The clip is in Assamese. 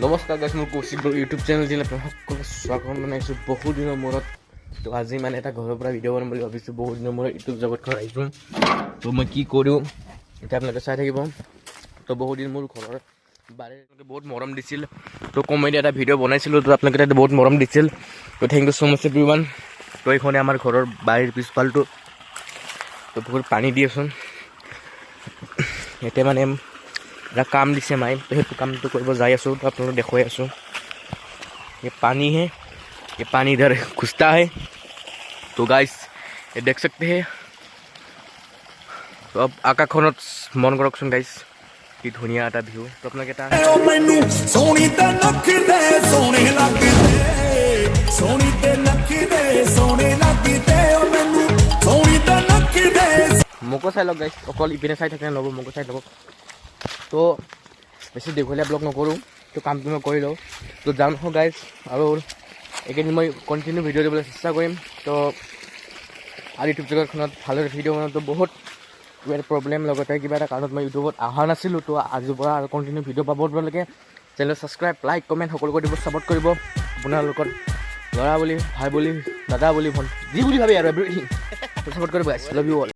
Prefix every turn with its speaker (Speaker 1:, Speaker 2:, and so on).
Speaker 1: নমস্কাৰ গাইছ, মোৰ কৌশিক ইউটিউব চেনেল দিলে সকলো স্বাগতম জনাইছোঁ বহুত দিনৰ মূৰত। তো আজি মানে এটা ঘৰৰ পৰা ভিডিঅ' বনাম বুলি ভাবিছোঁ। বহুত দিনৰ মূৰত ইউটিউব জগতখন আহিছোঁ। তো মই কি কৰোঁ এতিয়া আপোনালোকে চাই থাকিব। তো বহুত দিন মোৰ ঘৰৰ বাৰে বহুত মৰম দিছিল। তো কমেডি এটা ভিডিঅ' বনাইছিলোঁ, তো আপোনালোকে তাতে বহুত মৰম দিছিল। তো thank you so' much everyone. তো এইখনে আমাৰ ঘৰৰ বাৰীৰ পিছফালটো। তো বহুত পানী দি আছোন এতিয়া মানে এটা काम दिसे माई, तो ये काम तो कर जाए आसो। तो आप लोग देखो आसो, ये पानी है, ये पानी इधर घुसता है। तो गाइस ये देख सकते हैं। तो अब आकाशखনত मन करकचोन गाइस, कि धुनिया এটা ভিউ। तो আপোনাক এটা মোকো চাই লওক গাইস, অকল ইপিনে চাই থাকে নহ'ব, মোকো চাই ল'ব। তো বেছি দীঘলীয়া ব্লগ নকৰোঁ, তো কামটো মই কৰি লওঁ। তো যাম নহয় গাইজ, আৰু এইকেইদিন মই কণ্টিনিউ ভিডিঅ' দিবলৈ চেষ্টা কৰিম। তো আৰু ইউটিউব জগতখনত ভালদৰে ভিডিঅ' বনাওঁতে বহুত কিবা এটা প্ৰব্লেম, লগতে কিবা এটা কাৰণত মই ইউটিউবত অহা নাছিলোঁ। তো আজিৰ পৰা আৰু কণ্টিনিউ ভিডিঅ' পাব আপোনালোকে। চেনেল ছাবস্ক্ৰাইব, লাইক, কমেণ্ট সকলো কৰি দিব, ছাপৰ্ট কৰিব। আপোনালোকৰ ল'ৰা বুলি, ভাই বুলি, দাদা বুলি, ভণ্টি যি বুলি ভাবি আৰু এভৰিথিং ছাপৰ্ট কৰিব গাইজ। Love you all.